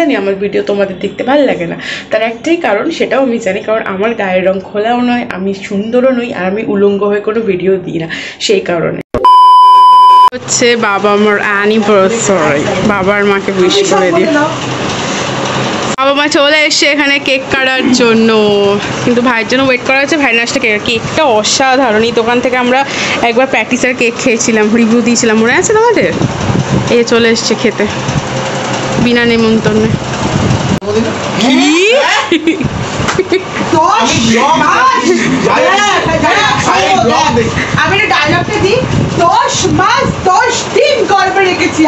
জানি আমার ভিডিও তোমাদের দেখতে ভালো লাগে না, তার একটাই কারণ, সেটাও আমি জানি, কারণ আমার গায়ের রং খোলাও নয়, আমি সুন্দরও নই, আর আমি উলঙ্গ হয়ে কোনো ভিডিও দিই না, সেই কারণে। হচ্ছে বাবা আমার অ্যানিভার্সারি, বাবার মাকে উইশ করে দিই। বাবা মা চলে এসছে এখানে কেক কাটার জন্য, কিন্তু ভাইয়ের জন্য ওয়েট করা হচ্ছে। ভাইয়ের নাচটা কেকটা অসাধারণ। এই দোকান থেকে আমরা একবার প্যাটিসের কেক খেয়েছিলাম, রিভিউ দিয়েছিলাম, মনে আছে তোমাদের? এ চলে এসছে খেতে বিনা নিমন্ত্রণে। আমি ডায়লগটা দিই, 10 মাস 10 দিন গর্ভে রেখেছি।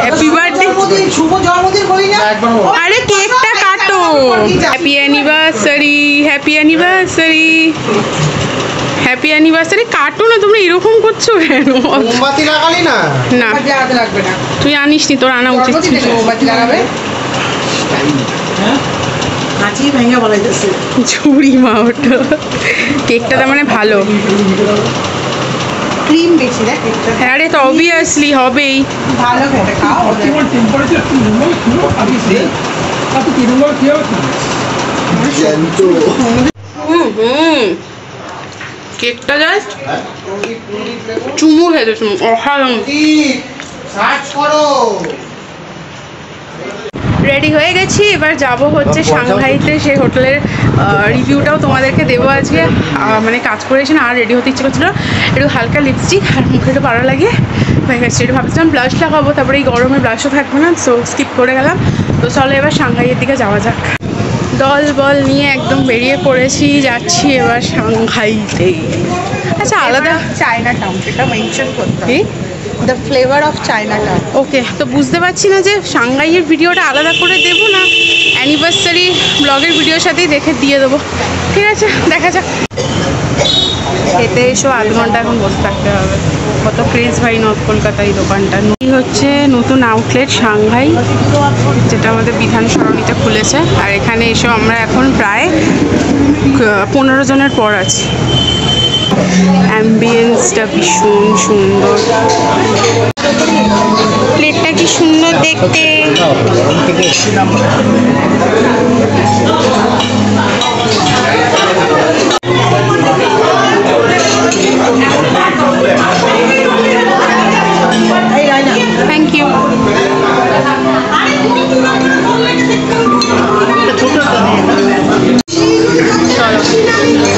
হ্যাপি বার্থডে, শুভ জন্মদিন বলি না। আরে কেকটা কাটো। Happy anniversary, happy anniversary, happy anniversary. কাটো না, তোমরা এরকম করছো কেন? মোমবাতি লাগালি না? না লাগাতে লাগবে না, তুই আনিস নি, তোর আনা উচিত ছিল। মোমবাতি লাগাবে। নাচি ভাঙা বলাইতেছে ঝুড়ি মা ওটা। কেকটা তার মানে ভালো, ক্রিম বেশি না কেকটা। হ্যাঁ রে, তো অবভিয়াসলি হবেই। ভালো খেতে খাও। কেকটা জাস্ট চুমু খেতে চুমু, অসাধারণ। রেডি হয়ে গেছি, এবার যাব হচ্ছে সাংহাইতে। সেই হোটেলের রিভিউটাও তোমাদেরকে দেবো আজকে। মানে কাজ করেছি না, আর রেডি হতে ইচ্ছে করছিল, একটু হালকা লিপস্টিক আর মুখে একটু পাড়া লাগিয়ে হয়ে গেছে। একটু ভাবছিলাম ব্লাশ লাগাবো, তারপরে এই গরমে ব্লাশও থাকবো না, সো স্কিপ করে গেলাম। তো চলো এবার সাংহাইয়ের দিকে যাওয়া যাক। দল বল নিয়ে একদম বেরিয়ে পড়েছি, যাচ্ছি এবার সাংহাইতে। আচ্ছা, আলাদা চায়না টাউন, সেটা মেনশন করতে কি the flavour of Chinatown. Okay, তো বুঝতে পারছি না যে সাংহাইয়ের ভিডিওটা আলাদা করে দেবো না অ্যানিভার্সারি ব্লগের ভিডিওর সাথেই দিয়ে দেবো। ঠিক আছে, দেখা যাক। খেতে এসো, আধ ঘন্টা এখন বসে থাকতে হবে। কত ক্রেজ ভাই নর্থ কলকাতা এই দোকানটা। এই হচ্ছে নতুন আউটলেট সাংহাই, যেটা আমাদের বিধান সরণিতে খুলেছে। আর এখানে এসে আমরা এখন প্রায় 15 জনের পর আছি। অ্যাম্বিয়েন্সটা ভীষণ সুন্দর, প্লেটটা কি সুন্দর দেখতে। Thank you.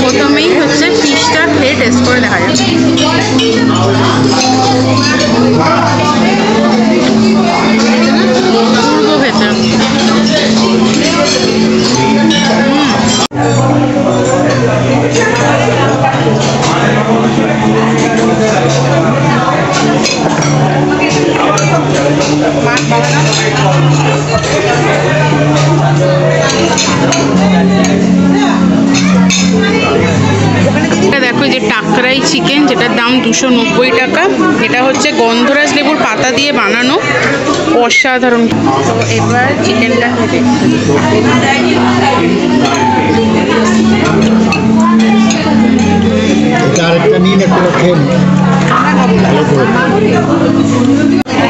প্রথমেই হচ্ছে ফিশটা খেয়ে টেস্ট করে দেখা যাচ্ছে। দেখো, যে টাকরাই চিকেন, যেটার দাম 290 টাকা। এটা হচ্ছে গন্ধরাজ লেবুর পাতা দিয়ে বানানো, অসাধারণ। তো এবার চিকেনটা খেতে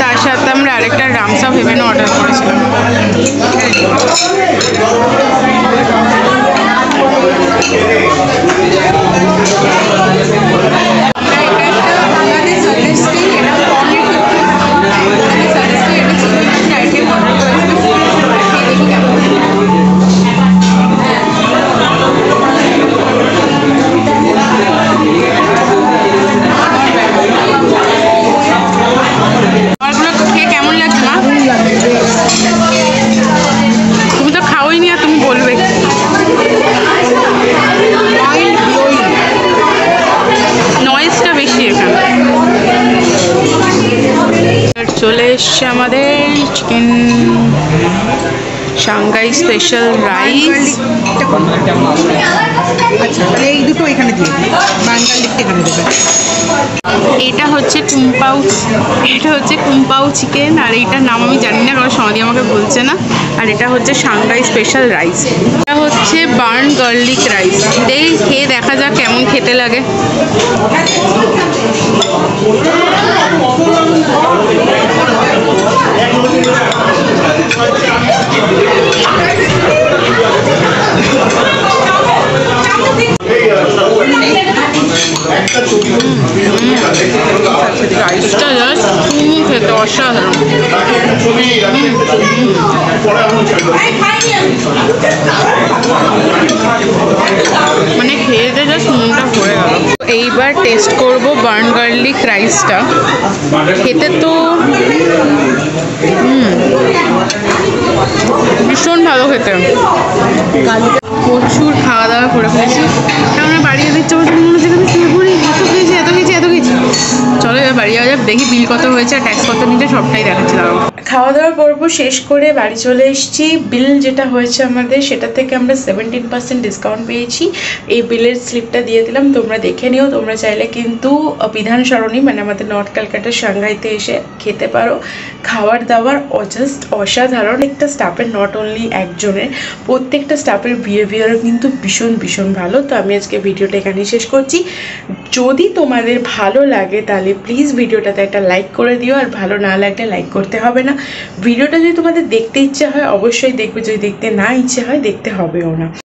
তার সাথে আমরা আরেকটা রামসা হেভেন অর্ডার করেছিলাম। তুমি তো খাওই নি, আর তুমি বলবে নয়েজটা বেশি এখানে। চলে এসছে আমাদের চিকেন সাংহাই স্পেশাল রাইস। আচ্ছা, তাহলে এই দুটো এখানে দিয়ে দিই, বাঙ্গালিটা এখানে দেবে। এটা হচ্ছে কুম্পাউ, এটা হচ্ছে কুম্পাউ চিকেন, আর এইটার নাম আমি জানি না, কারণ সমাধি আমাকে বলছে না। আর এটা হচ্ছে সাংহাই স্পেশাল রাইস। এটা হচ্ছে বার্ন গার্লিক রাইস। এই খেয়ে দেখা যাক কেমন খেতে লাগে। অসাধারণ। মানে খেয়েতে জাস্ট মনটা ভরে গেল। এইবার টেস্ট করব বার্ন গার্লিক রাইসটা। খেতে তো ভীষণ ভালো খেতে। প্রচুর খাওয়া দাওয়া করে ফেলেছি, আমরা বাড়ি যেতে ইচ্ছে করছে, মনে হচ্ছে আমি শুয়ে পড়ি, এত খেয়েছি। চলো এবার বাড়ি যাওয়া যাক, দেখি বিল কত হয়েছে আর ট্যাক্স কত নিতে, সবটাই দেখাচ্ছি। দাঁড়াও। খাওয়া দাওয়ার পর্ব শেষ করে বাড়ি চলে এসেছি। বিল যেটা হয়েছে আমাদের, সেটা থেকে আমরা 17% ডিসকাউন্ট পেয়েছি। এই বিলের স্লিপটা দিয়ে দিলাম, তোমরা দেখে নিও। তোমরা চাইলে কিন্তু বিধান সরণি মানে আমাদের নর্থ ক্যালকাটার সাংঘাইতে এসে খেতে পারো। খাবার দাবার জাস্ট অসাধারণ। একটা স্টাফের, নট অনলি একজনের, প্রত্যেকটা স্টাফের বিহেভিয়ারও কিন্তু ভীষণ ভালো। তো আমি আজকে ভিডিওটা এখানেই শেষ করছি। যদি তোমাদের ভালো লাগে তাহলে প্লিজ ভিডিওটাতে একটা লাইক করে দিও, আর ভালো না লাগলে লাইক করতে হবে না। ভিডিওটা যদি তোমাদের দেখতে ইচ্ছে হয় অবশ্যই দেখবে, যদি দেখতে না ইচ্ছে হয় দেখতে হবেও না।